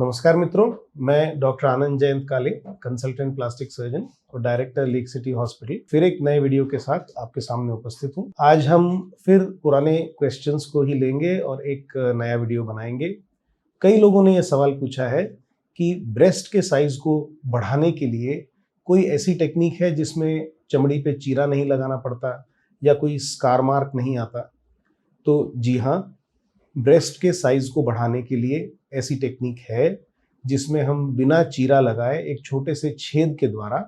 नमस्कार मित्रों, मैं डॉक्टर आनंद जयंत काले, कंसल्टेंट प्लास्टिक सर्जन और डायरेक्टर लेक सिटी हॉस्पिटल फिर एक नए वीडियो के साथ आपके सामने उपस्थित हूं। आज हम फिर पुराने क्वेश्चंस को ही लेंगे और एक नया वीडियो बनाएंगे। कई लोगों ने यह सवाल पूछा है कि ब्रेस्ट के साइज को बढ़ाने के लिए कोई ऐसी टेक्निक है जिसमें चमड़ी पे चीरा नहीं लगाना पड़ता या कोई स्कार मार्क नहीं आता। तो जी हाँ, ब्रेस्ट के साइज को बढ़ाने के लिए ऐसी टेक्निक है जिसमें हम बिना चीरा लगाए एक छोटे से छेद के द्वारा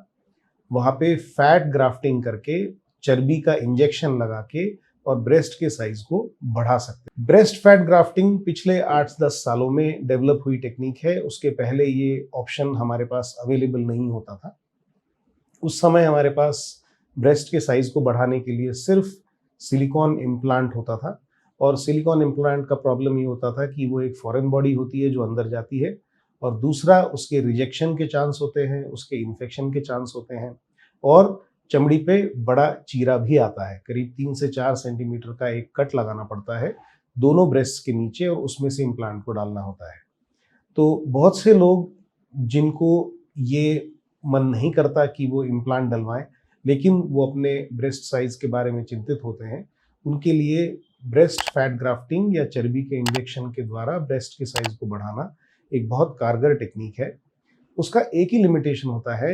वहां पे फैट ग्राफ्टिंग करके चर्बी का इंजेक्शन लगा के और ब्रेस्ट के साइज को बढ़ा सकते हैं। ब्रेस्ट फैट ग्राफ्टिंग पिछले 8-10 सालों में डेवलप हुई टेक्निक है। उसके पहले ये ऑप्शन हमारे पास अवेलेबल नहीं होता था। उस समय हमारे पास ब्रेस्ट के साइज को बढ़ाने के लिए सिर्फ सिलिकॉन इम्प्लांट होता था और सिलिकॉन इम्प्लांट का प्रॉब्लम ये होता था कि वो एक फॉरेन बॉडी होती है जो अंदर जाती है और दूसरा उसके रिजेक्शन के चांस होते हैं, उसके इन्फेक्शन के चांस होते हैं और चमड़ी पे बड़ा चीरा भी आता है। करीब 3 से 4 सेंटीमीटर का एक कट लगाना पड़ता है दोनों ब्रेस्ट के नीचे और उसमें से इम्प्लांट को डालना होता है। तो बहुत से लोग जिनको ये मन नहीं करता कि वो इम्प्लांट डलवाएं, लेकिन वो अपने ब्रेस्ट साइज के बारे में चिंतित होते हैं, उनके लिए ब्रेस्ट फैट ग्राफ्टिंग या चर्बी के इंजेक्शन के द्वारा ब्रेस्ट के साइज को बढ़ाना एक बहुत कारगर टेक्निक है। उसका एक ही लिमिटेशन होता है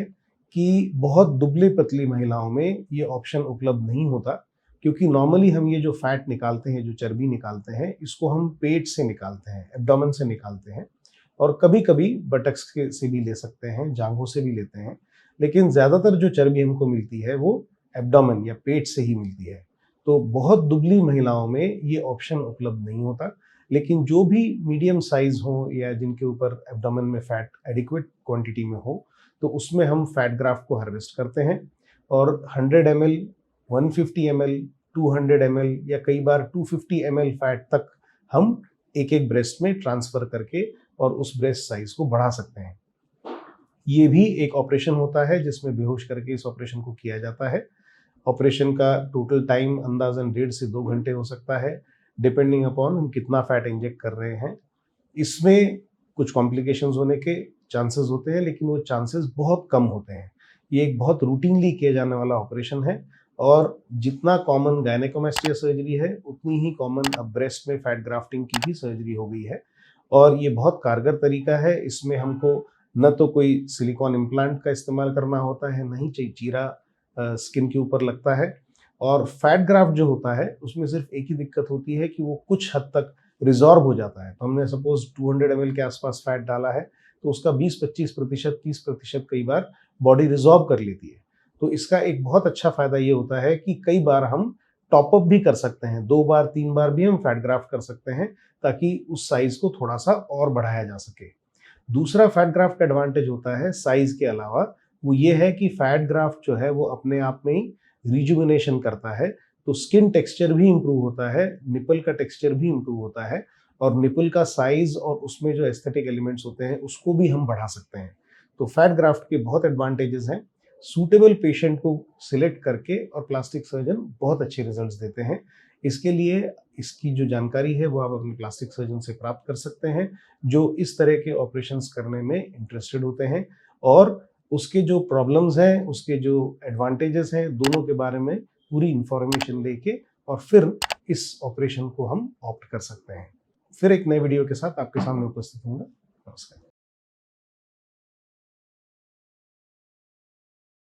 कि बहुत दुबली पतली महिलाओं में ये ऑप्शन उपलब्ध नहीं होता, क्योंकि नॉर्मली हम ये जो फैट निकालते हैं, जो चर्बी निकालते हैं, इसको हम पेट से निकालते हैं, एब्डोमेन से निकालते हैं और कभी कभी बटक्स से भी ले सकते हैं, जांघों से भी लेते हैं, लेकिन ज़्यादातर जो चर्बी हमको मिलती है वो एब्डोमेन या पेट से ही मिलती है। तो बहुत दुबली महिलाओं में ये ऑप्शन उपलब्ध नहीं होता, लेकिन जो भी मीडियम साइज हो या जिनके ऊपर एब्डोमेन में फैट एडिक्वेट क्वांटिटी में हो, तो उसमें हम फैट ग्राफ्ट को हार्वेस्ट करते हैं और 100 ml, 150 ml, 200 ml या कई बार 250 ml फैट तक हम एक एक ब्रेस्ट में ट्रांसफर करके और उस ब्रेस्ट साइज को बढ़ा सकते हैं। ये भी एक ऑपरेशन होता है जिसमें बेहोश करके इस ऑपरेशन को किया जाता है। ऑपरेशन का टोटल टाइम अंदाजन 1.5 से 2 घंटे हो सकता है, डिपेंडिंग अपॉन हम कितना फैट इंजेक्ट कर रहे हैं। इसमें कुछ कॉम्प्लिकेशंस होने के चांसेस होते हैं, लेकिन वो चांसेस बहुत कम होते हैं। ये एक बहुत रूटीनली किया जाने वाला ऑपरेशन है और जितना कॉमन गायनेकोमेस्टिया सर्जरी है, उतनी ही कॉमन अब ब्रेस्ट में फैट ग्राफ्टिंग की भी सर्जरी हो गई है और ये बहुत कारगर तरीका है। इसमें हमको न तो कोई सिलिकॉन इम्प्लांट का इस्तेमाल करना होता है, न ही चीरा स्किन के ऊपर लगता है और फैट ग्राफ्ट जो होता है उसमें सिर्फ एक ही दिक्कत होती है कि वो कुछ हद तक रिजॉर्ब हो जाता है। तो हमने सपोज 200 ml के आसपास फैट डाला है तो उसका 20-25%, 30% कई बार बॉडी रिजॉर्ब कर लेती है। तो इसका एक बहुत अच्छा फायदा ये होता है कि कई बार हम टॉप अप भी कर सकते हैं, 2 बार 3 बार भी हम फैट ग्राफ्ट कर सकते हैं ताकि उस साइज को थोड़ा सा और बढ़ाया जा सके। दूसरा फैट ग्राफ्ट का एडवांटेज होता है साइज के अलावा, वो ये है कि फैट ग्राफ्ट जो है वो अपने आप में ही रिजुविनेशन करता है, तो स्किन टेक्सचर भी इंप्रूव होता है, निपल का टेक्सचर भी इंप्रूव होता है और निपल का साइज और उसमें जो एस्थेटिक एलिमेंट्स होते हैं उसको भी हम बढ़ा सकते हैं। तो फैट ग्राफ्ट के बहुत एडवांटेजेस हैं। सूटेबल पेशेंट को सिलेक्ट करके और प्लास्टिक सर्जन बहुत अच्छे रिजल्ट्स देते हैं। इसके लिए इसकी जो जानकारी है वो आप अपने प्लास्टिक सर्जन से प्राप्त कर सकते हैं, जो इस तरह के ऑपरेशंस करने में इंटरेस्टेड होते हैं और उसके जो प्रॉब्लम्स हैं, उसके जो एडवांटेजेस हैं, दोनों के बारे में पूरी इंफॉर्मेशन लेके और फिर इस ऑपरेशन को हम ऑप्ट कर सकते हैं। फिर एक नए वीडियो के साथ आपके सामने उपस्थित होंगे। नमस्कार।